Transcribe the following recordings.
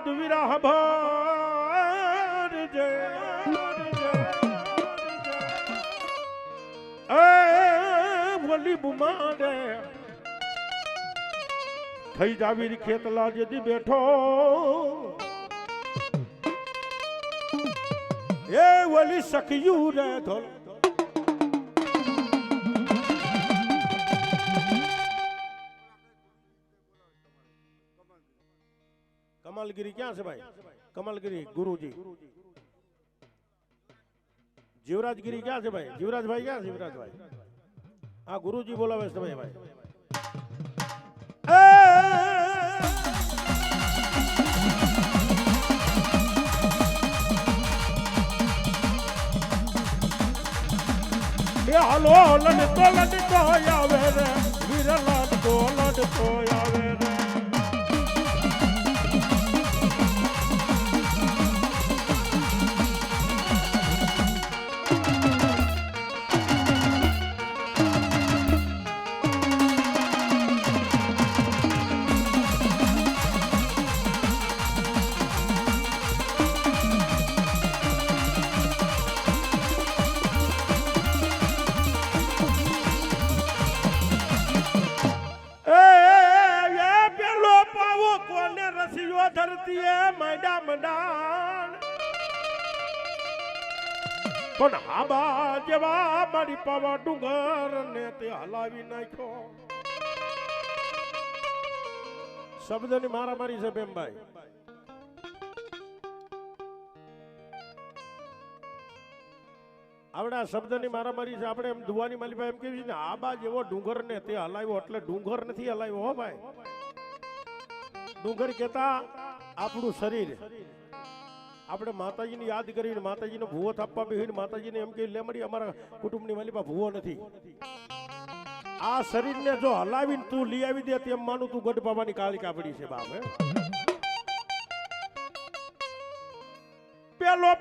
વિરાહ ભર જે વલી બુમાડે થઈ જાવી ખેતલા જેદી બેઠો એ વલી સખિયું રે ધોલ कमलगिरी क्या से भाई कमलगिरी गुरुजी जीवराजगिरी क्या से भाई जीवराज भाई क्या जीवराज भाई हाँ गुरुजी बोला वैसे भाई भाई ये हलो लड़ तो आवे रे वीर लड़ तो आवे रे પણ આબા જેવા મારી પાવા ડુંગર ને તે હલાવી નાખ્યો શબ્દની મારામારી છે બેમભાઈ આવડા શબ્દની મારામારી છે આપણે એમ દુવાની માલીભાઈ એમ કેવી છે ને આબા જેવો ડુંગર ને તે હલાવ્યો એટલે ડુંગર નથી હલાવ્યો હો ભાઈ ડુંગર કહેતા આપણું શરીર આપણે માતાજીને યાદ કરીને માતાજીને ભૂવો થાપવા બેહીને માતાજીને એમ કે લેમડી અમારા કુટુંબની માલિપા ભૂવો નથી આ શરીરને જો હલાવીને તું લઈ આવી દે તેમ માનું તું ગઢ બાબાની કાળી કાપડી છે બાપ હે પેલો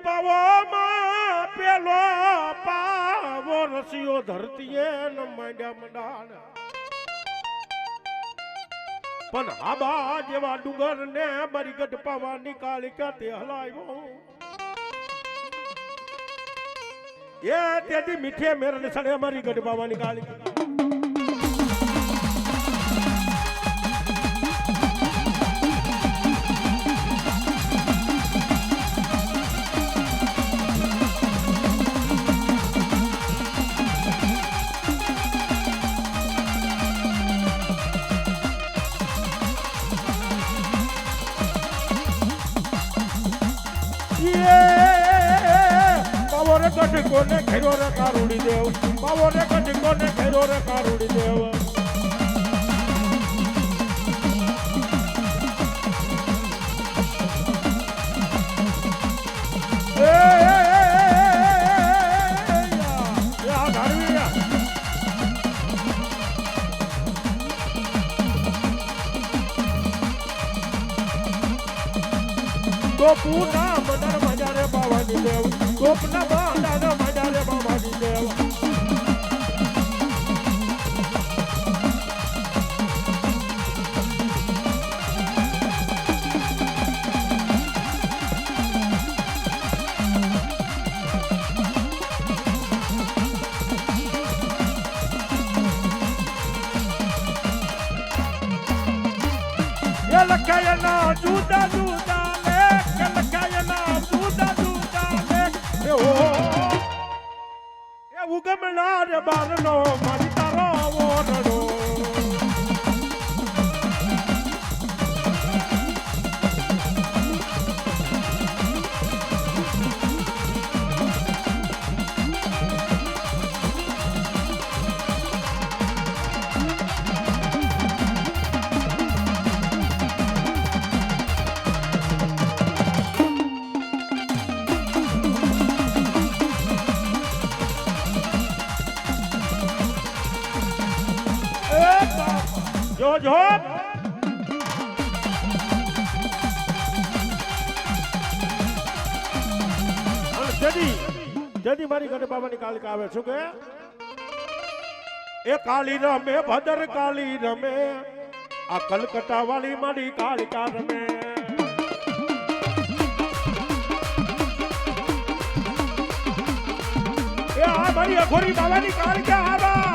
પાવો રસીઓ ધરતીએ ન માંડ્યા મંડાણ પણ આબા જેવા ડુંગર ને મારી ગઢ પાવાની કાળી કાતે હલાવ્યો એ તેથી મીઠે મેરને સડે મારી ગઢ પાવાની કાળી ગઢ કોને ખેરો રે કારુડી દેવ બાવો રે ગઢ કોને ખેરો રે કારુડી દેવ ગોપુના મદર મજા રે બાવાની દેવ ગોપના બાંડા મજા રે બાવાની દેવ એ લખાયના જુદા જુદા ઉગમનાર બારનો મારી તારો ઓરડો જો જદી મારી ગઢ બાબાની કાલિકા આવે શું કે એ કાળી રમે ભદર કાળી રમે આ કલકત્તા વાળી મારી કાલિકા રમે મારી અઘોરી બાવાની કાળિકા આવા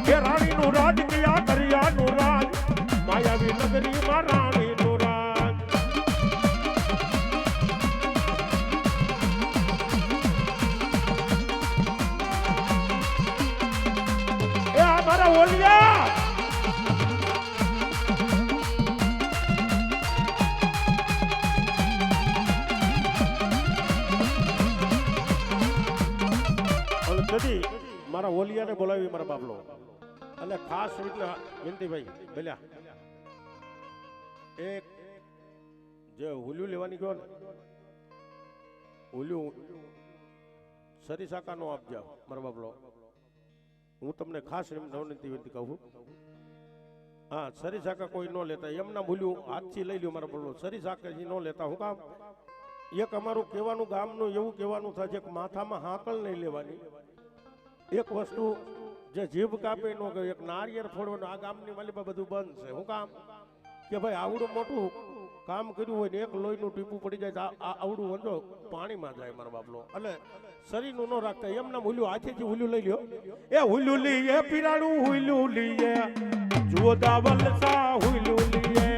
કે રાણીનું રાજ કયા કર્યાનું રાજ માયાવી નગરીમાં રાણીનું રાજ એ આ મારા ઓલિયા મારા ઓલિયાને બોલાવી મારા બાબલો અને ખાસ રીતે વિનંતીભાઈ બોલ્યા એક જે હુલ્યું લેવાની ગયો ને હુલ્યું સરી શાખા નો આપજો મારા બાબલો હું તમને ખાસ વિનંતી કહું હા સરી શાખા કોઈ ન લેતા એમના હુલ્યું હાથથી લઈ લ્યો મારા બાબલો સરી શાખા ન લેતા હું કામ એક અમારું કહેવાનું ગામનું એવું કહેવાનું થાય છે કે માથામાં હાકલ નહીં લેવાની એક વસ્તુ જે જીભ કાપે નો ગયો એક નારિયેળ ફોડવાનું આ ગામની માલિપા બધું બંધ છે હું કામ કે ભાઈ આવડું મોટું કામ કર્યું હોય ને એક લોહીનું ટીપું પડી જાય આવડું વંજો પાણીમાં જાય મારા બાપલો એટલે શરીરનું ન રાખતા એમના હુલ્યું હાથેથી હુલ્યું લઈ લ્યો એ હુલ્યું લીએ પીરાણું હુલ્યું લીએ જુઓ દાવલ સા હુલ્યું લીએ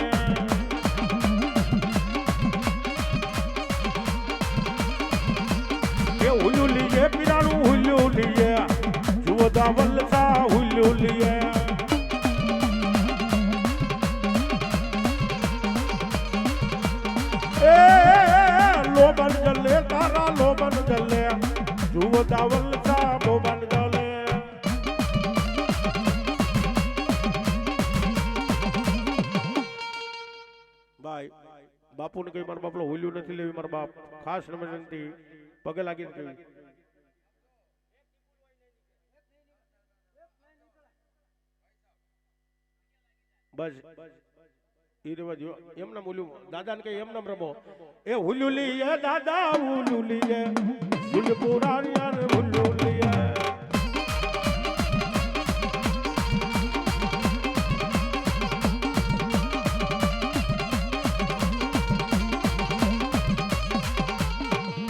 એ હુલ્યું લીએ પીરાણું હુલ્યું લીએ દાવલ સા હુલ્યું લીએ એ લોબન જલે તારા લોબન જલે જુઓ દાવલ સા લોબન જલે ભાઈ બાપુને કઈ મારા બાપલો હુલ્યું નથી લેવી મારા બાપ ખાસ વિનંતી પગે લાગીને કહી બસ એ રેવા જો એમના બોલ્યું દાદાને કઈ એમના રમો એ હુલ્યુલી એ દાદા હુલ્યુલી એ હુલપુરાણિયા રે હુલ્યુલી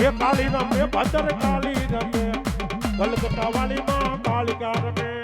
એ કાળી રમે ભદ્ર કાળી રમે કલકત્તા વાળી માં કાળિકા રમે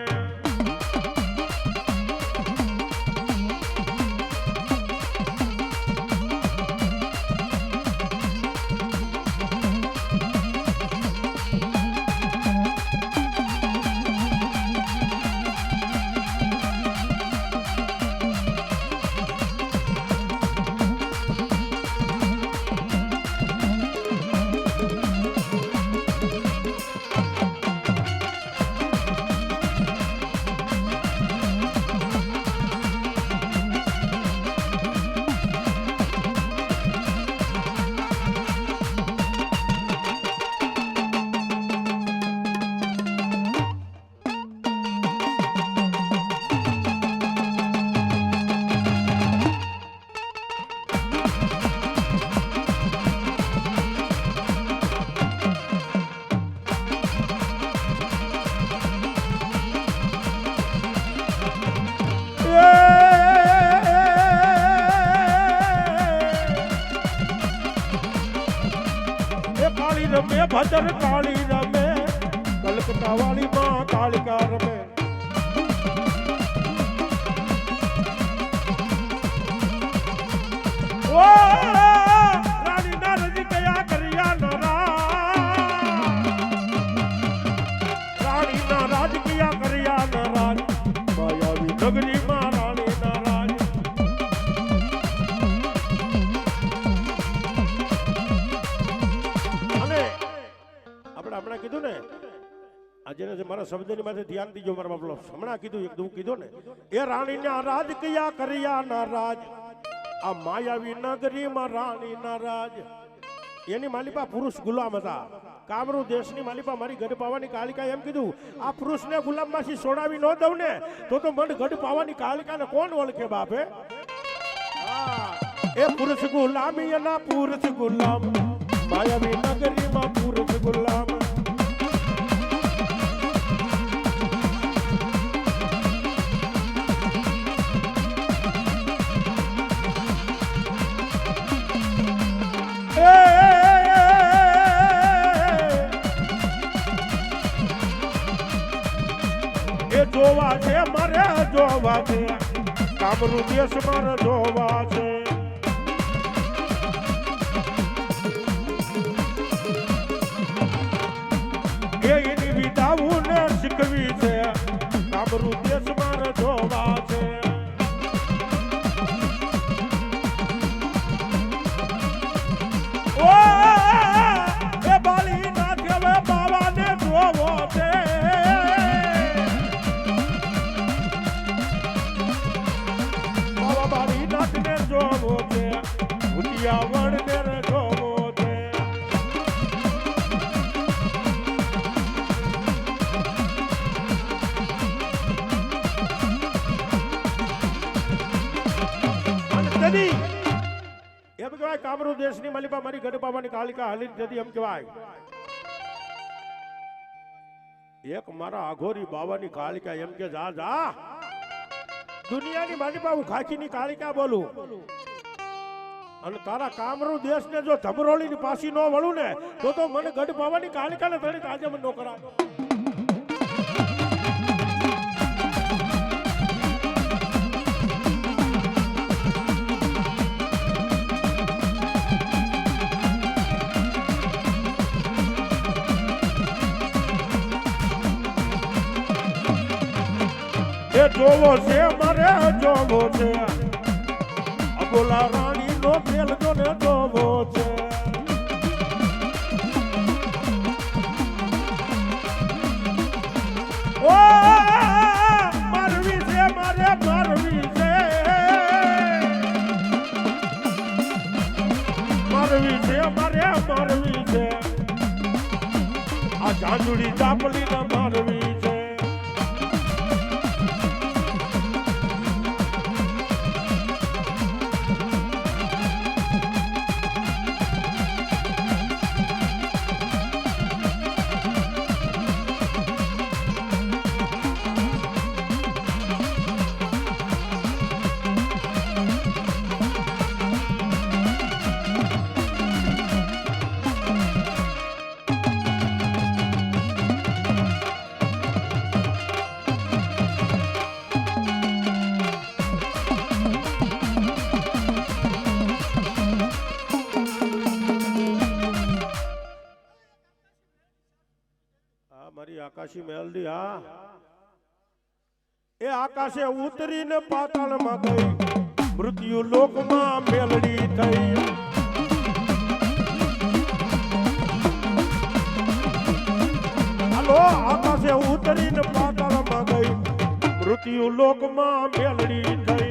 રમે ભદ્ર કાળી રમે કલકત્તા વાળી માં કાળિકા રમે ઓ રાણી ના રજી કયા કર્યા નરા રાણી ના રાજ કયા કર્યા નરા માયાવી નગરી માં રાણી ના રાજ અને હમણાં કીધું ને આજે મારા શબ્દની માથે ધ્યાન દીજો મારા બાપલો હમણાં કીધું એકદમ કીધું ને એ રાણીના રાજ કયા કર્યા ના રાજ આ માયાવી નગરીમાં રાણીના રાજ એની માલિપા પુરુષ ગુલામ હતા કામરૂ દેશની માલિપા મારી ગઢ પાવાની કાળિકા એમ કીધું આ પુરુષને ગુલામમાંથી છોડાવી ન દઉં ને તો મન ગઢ પાવાની કાળિકાને કોણ ઓળખે બાપે એ પુરુષ ગુલામી એના પુરુષ ગુલામ માયાવી નગરીમાં પુરુષ ગુલામ એ મળવા છે કામરૂ દેશ મારે જોવા છે એની વિદાવું ને શીખવી છે કામરૂ દેશ મારે જોવા છે એ બાલી નાથ હવે બાવાને જોવો છે બાવા બાલી નાથને જોવો છે ભૂતિયાવણને જોવો છે એમ કહેવાય કામરૂ દેશની માલિપા મારી ગઢ બાબાની કાલિકા હાલી જતી એમ કહેવાય એક મારા આઘોરી બાવાની કાલિકા એમ કે જા જા દુનિયાની માલિપા હું ખાખીની કાલિકા બોલું અને તારા કામરૂ દેશને જો ધમરોળીની પાછી ન વળું ને તો મને ગઢ બાવાની કાલિકાને તણી આજે મને નો કરાય જોવો છે મારે જોવો છે અબોલા રાણી નો તેલ જો ને જોવો છે ઓ મારવી છે મારે મારવી છે મારવી છે મારે મારવી છે આ ઝાંઝુડી ચાપલી ને મારવી છે આકાશી મેલડી હા એ આકાશે ઉતરીને પાતાળમાં ગઈ મૃત્યુ લોકમાં મેલડી થઈ હાલો આકાશે ઉતરીને પાતાળમાં ગઈ મૃત્યુ લોકમાં મેલડી થઈ